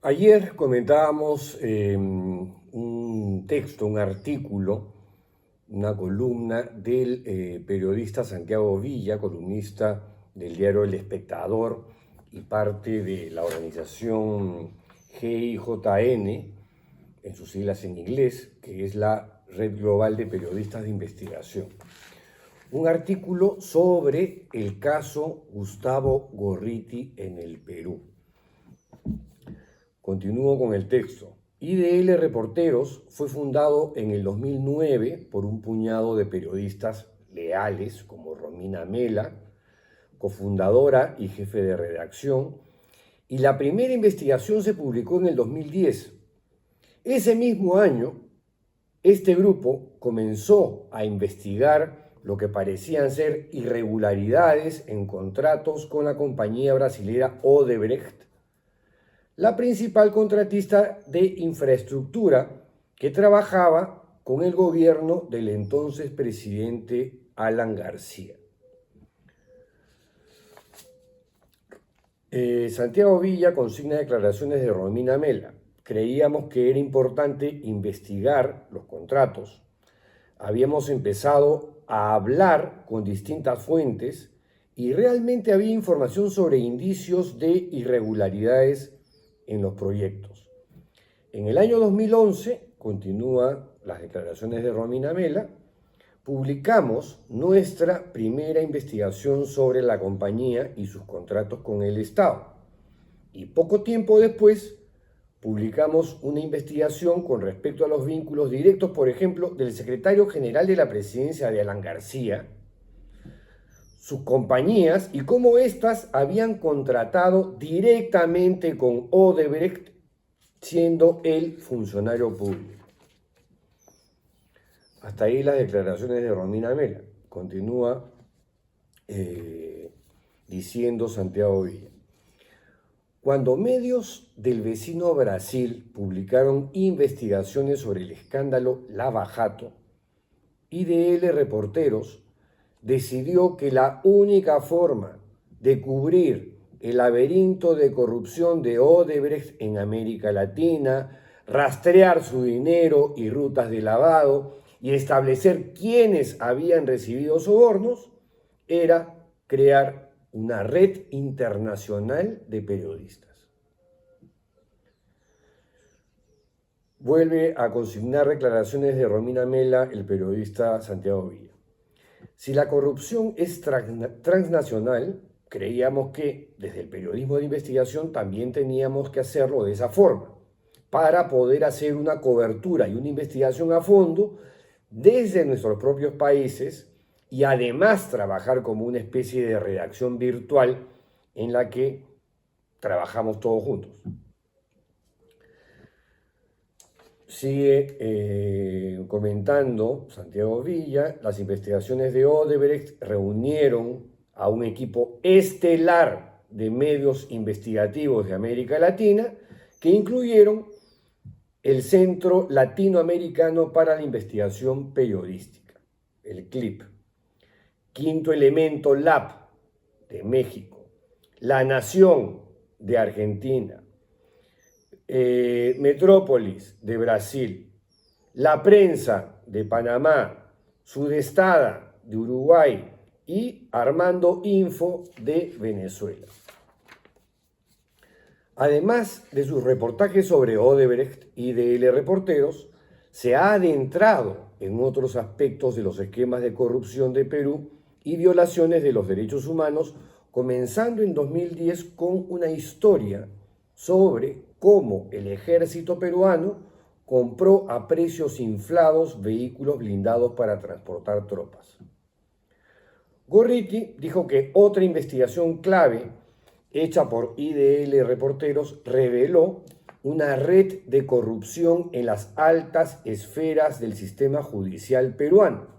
Ayer comentábamos un texto, un artículo, una columna del periodista Santiago Villa, columnista del diario El Espectador y parte de la organización GIJN, en sus siglas en inglés, que es la Red Global de Periodistas de Investigación. Un artículo sobre el caso Gustavo Gorriti en el Perú. Continúo con el texto. IDL Reporteros fue fundado en el 2009 por un puñado de periodistas leales como Romina Mela, cofundadora y jefe de redacción, y la primera investigación se publicó en el 2010. Ese mismo año, este grupo comenzó a investigar lo que parecían ser irregularidades en contratos con la compañía brasilera Odebrecht, la principal contratista de infraestructura que trabajaba con el gobierno del entonces presidente Alan García. Santiago Villa consigna declaraciones de Romina Mela. Creíamos que era importante investigar los contratos. Habíamos empezado a hablar con distintas fuentes y realmente había información sobre indicios de irregularidades en los proyectos. En el año 2011, continúan las declaraciones de Romina Mela, publicamos nuestra primera investigación sobre la compañía y sus contratos con el Estado. Y poco tiempo después, publicamos una investigación con respecto a los vínculos directos, por ejemplo, del secretario general de la presidencia de Alan García, sus compañías y cómo éstas habían contratado directamente con Odebrecht, siendo él funcionario público. Hasta ahí las declaraciones de Romina Mela. Continúa diciendo Santiago Villa. Cuando medios del vecino Brasil publicaron investigaciones sobre el escándalo Lava Jato, IDL Reporteros decidió que la única forma de cubrir el laberinto de corrupción de Odebrecht en América Latina, rastrear su dinero y rutas de lavado y establecer quiénes habían recibido sobornos, era crear una red internacional de periodistas. Vuelve a consignar declaraciones de Romina Mela, el periodista Santiago Villa. Si la corrupción es transnacional, creíamos que desde el periodismo de investigación también teníamos que hacerlo de esa forma, para poder hacer una cobertura y una investigación a fondo desde nuestros propios países y además trabajar como una especie de redacción virtual en la que trabajamos todos juntos. Sigue comentando Santiago Villa, las investigaciones de Odebrecht reunieron a un equipo estelar de medios investigativos de América Latina que incluyeron el Centro Latinoamericano para la Investigación Periodística, el CLIP, Quinto Elemento Lab de México, La Nación de Argentina, Metrópolis de Brasil, La Prensa de Panamá, Sudestada de Uruguay y Armando Info de Venezuela. Además de sus reportajes sobre Odebrecht y IDL Reporteros, se ha adentrado en otros aspectos de los esquemas de corrupción de Perú y violaciones de los derechos humanos, comenzando en 2010 con una historia sobre cómo el ejército peruano compró a precios inflados vehículos blindados para transportar tropas. Gorriti dijo que otra investigación clave hecha por IDL Reporteros reveló una red de corrupción en las altas esferas del sistema judicial peruano.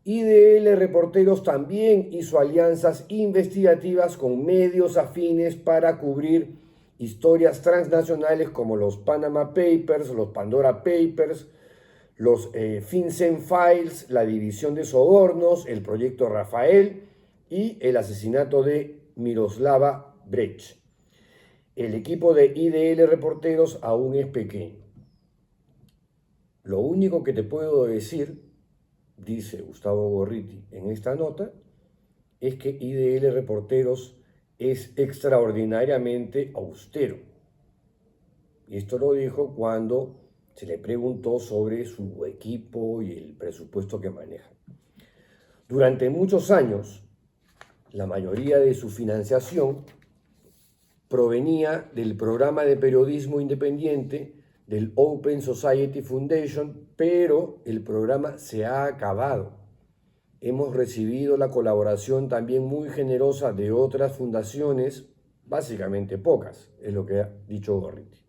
IDL Reporteros también hizo alianzas investigativas con medios afines para cubrir historias transnacionales como los Panama Papers, los Pandora Papers, los FinCEN Files, la división de sobornos, el proyecto Rafael y el asesinato de Miroslava Brecht. el equipo de IDL Reporteros aún es pequeño. Lo único que te puedo decir, dice Gustavo Gorriti en esta nota, es que IDL Reporteros es extraordinariamente austero. Y esto lo dijo cuando se le preguntó sobre su equipo y el presupuesto que maneja. Durante muchos años, la mayoría de su financiación provenía del programa de periodismo independiente del Open Society Foundation, pero el programa se ha acabado. Hemos recibido la colaboración también muy generosa de otras fundaciones, básicamente pocas, es lo que ha dicho Gorriti.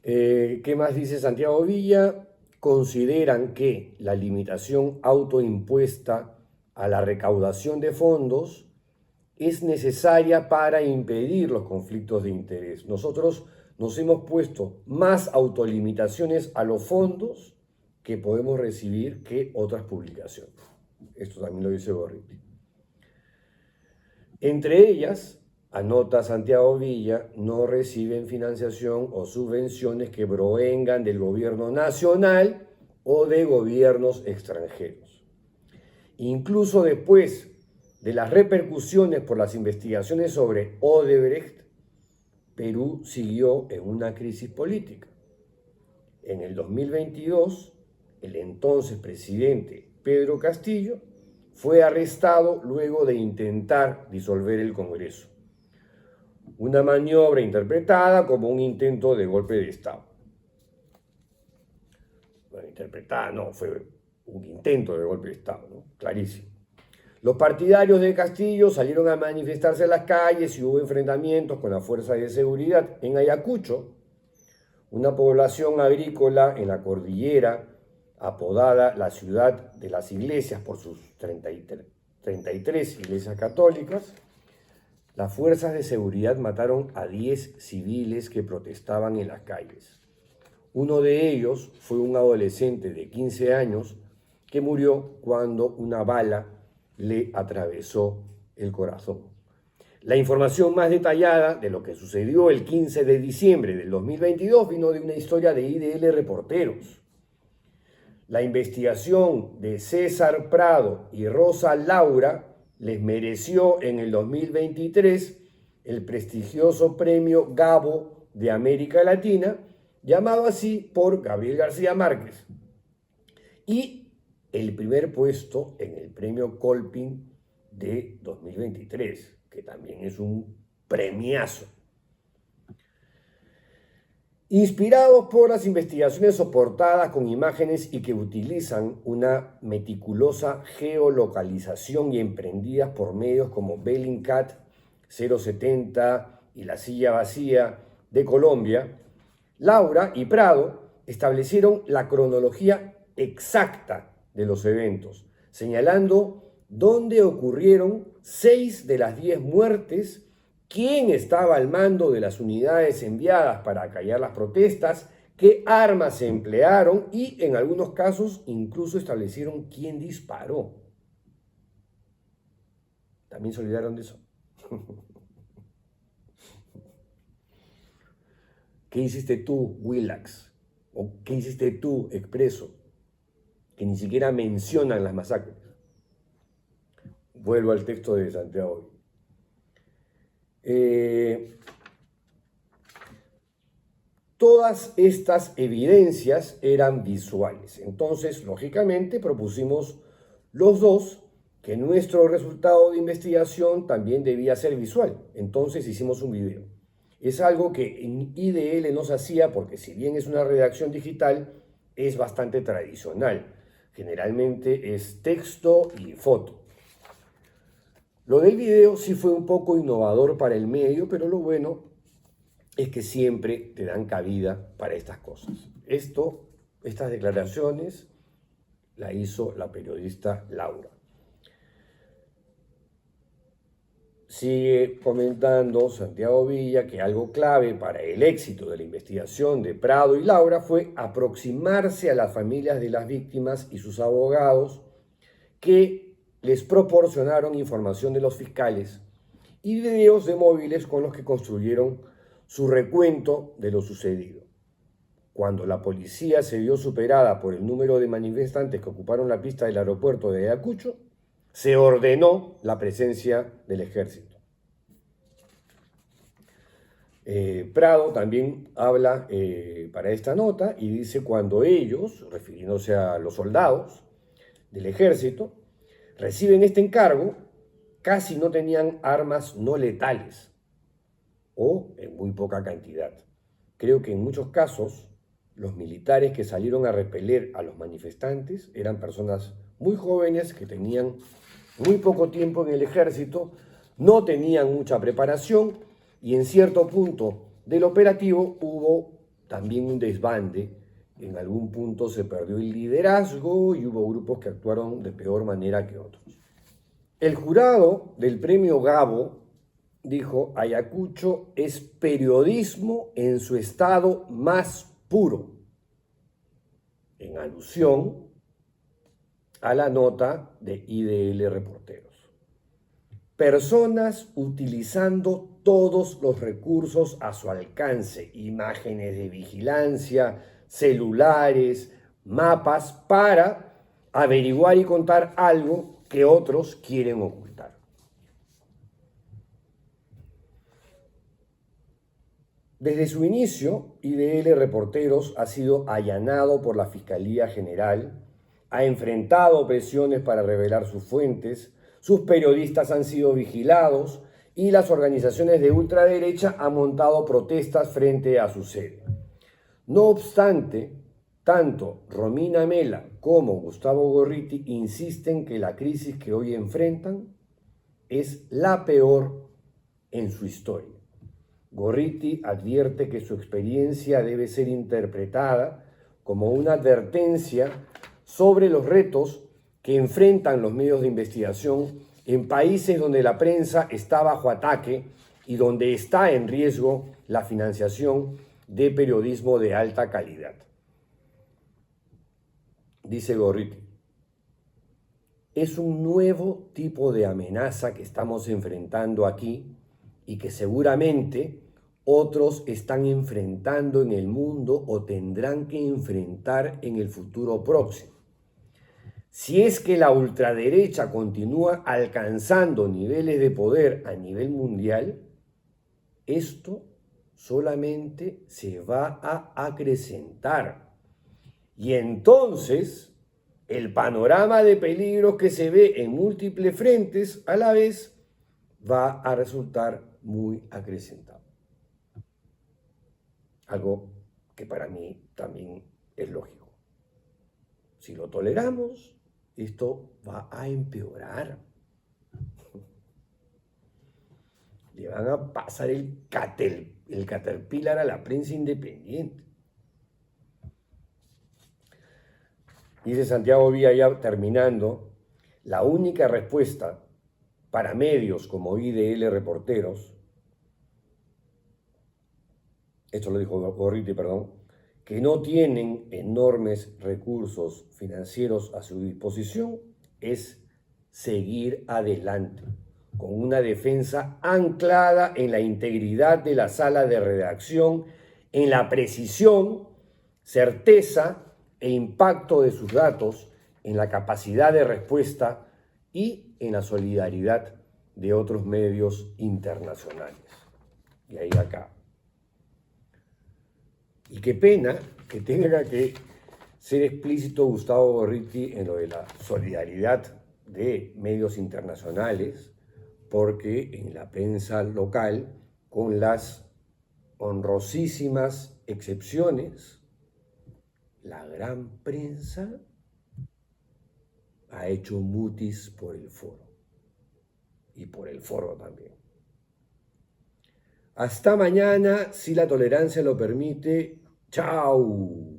¿Qué más dice Santiago Villa? Consideran que la limitación autoimpuesta a la recaudación de fondos es necesaria para impedir los conflictos de interés. Nosotros nos hemos puesto más autolimitaciones a los fondos que podemos recibir que otras publicaciones. Esto también lo dice Gorriti. Entre ellas, anota Santiago Villa, no reciben financiación o subvenciones que provengan del gobierno nacional o de gobiernos extranjeros. Incluso después de las repercusiones por las investigaciones sobre Odebrecht, Perú siguió en una crisis política. En el 2022, el entonces presidente Pedro Castillo fue arrestado luego de intentar disolver el Congreso. Una maniobra interpretada como un intento de golpe de Estado. Bueno, interpretada no, fue un intento de golpe de Estado, ¿no? Clarísimo. Los partidarios de Castillo salieron a manifestarse en las calles y hubo enfrentamientos con las fuerzas de seguridad. En Ayacucho, una población agrícola en la cordillera, apodada la ciudad de las iglesias por sus 33 iglesias católicas, las fuerzas de seguridad mataron a 10 civiles que protestaban en las calles. Uno de ellos fue un adolescente de 15 años que murió cuando una bala le atravesó el corazón. La información más detallada de lo que sucedió el 15 de diciembre del 2022 vino de una historia de IDL Reporteros. La investigación de César Prado y Rosa Laura les mereció en el 2023 el prestigioso premio Gabo de América Latina, llamado así por Gabriel García Márquez, y el primer puesto en el premio Colpin de 2023, que también es un premiazo. Inspirados por las investigaciones soportadas con imágenes y que utilizan una meticulosa geolocalización y emprendidas por medios como Bellingcat 070 y La Silla Vacía de Colombia, Laura y Prado establecieron la cronología exacta de los eventos, señalando dónde ocurrieron 6 de las 10 muertes, quién estaba al mando de las unidades enviadas para acallar las protestas, qué armas se emplearon y, en algunos casos, incluso establecieron quién disparó. ¿También se olvidaron de eso? ¿Qué hiciste tú, Willax? ¿O qué hiciste tú, Expreso? Que ni siquiera mencionan las masacres. Vuelvo al texto de Santiago. Todas estas evidencias eran visuales. Entonces, lógicamente, propusimos los dos que nuestro resultado de investigación también debía ser visual. Entonces hicimos un video. Es algo que en IDL no se hacía porque, si bien es una redacción digital, es bastante tradicional. Generalmente es texto y foto. Lo del video sí fue un poco innovador para el medio, pero lo bueno es que siempre te dan cabida para estas cosas. Estas declaraciones la hizo la periodista Laura. Sigue comentando Santiago Villa que algo clave para el éxito de la investigación de Prado y Laura fue aproximarse a las familias de las víctimas y sus abogados, que les proporcionaron información de los fiscales y videos de móviles con los que construyeron su recuento de lo sucedido. Cuando la policía se vio superada por el número de manifestantes que ocuparon la pista del aeropuerto de Ayacucho, se ordenó la presencia del ejército. Prado también habla para esta nota y dice: cuando ellos, refiriéndose a los soldados del ejército, reciben este encargo, casi no tenían armas no letales o en muy poca cantidad. Creo que en muchos casos los militares que salieron a repeler a los manifestantes eran personas muy jóvenes que tenían muy poco tiempo en el ejército, no tenían mucha preparación y en cierto punto del operativo hubo también un desbande. En algún punto se perdió el liderazgo y hubo grupos que actuaron de peor manera que otros. El jurado del premio Gabo dijo: Ayacucho es periodismo en su estado más puro, en alusión a la nota de IDL Reporteros. Personas utilizando todos los recursos a su alcance, imágenes de vigilancia, celulares, mapas, para averiguar y contar algo que otros quieren ocultar. Desde su inicio, IDL Reporteros ha sido allanado por la Fiscalía General, ha enfrentado presiones para revelar sus fuentes, sus periodistas han sido vigilados y las organizaciones de ultraderecha han montado protestas frente a su sede. No obstante, tanto Romina Mela como Gustavo Gorriti insisten que la crisis que hoy enfrentan es la peor en su historia. Gorriti advierte que su experiencia debe ser interpretada como una advertencia sobre los retos que enfrentan los medios de investigación en países donde la prensa está bajo ataque y donde está en riesgo la financiación de periodismo de alta calidad. Dice Gorriti: es un nuevo tipo de amenaza que estamos enfrentando aquí y que seguramente otros están enfrentando en el mundo o tendrán que enfrentar en el futuro próximo. Si es que la ultraderecha continúa alcanzando niveles de poder a nivel mundial, esto solamente se va a acrecentar. Y entonces el panorama de peligros que se ve en múltiples frentes a la vez va a resultar muy acrecentado. Algo que para mí también es lógico. Si lo toleramos, esto va a empeorar. Le van a pasar el caterpillar a la prensa independiente. Dice Santiago Villa, ya terminando: la única respuesta para medios como IDL Reporteros, esto lo dijo Gorriti, que no tienen enormes recursos financieros a su disposición, es seguir adelante, con una defensa anclada en la integridad de la sala de redacción, en la precisión, certeza e impacto de sus datos, en la capacidad de respuesta y en la solidaridad de otros medios internacionales. Y ahí acá. Y qué pena que tenga que ser explícito Gustavo Gorriti en lo de la solidaridad de medios internacionales, porque en la prensa local, con las honrosísimas excepciones, la gran prensa ha hecho mutis por el foro y por el foro también. Hasta mañana, si la tolerancia lo permite. ¡Chao!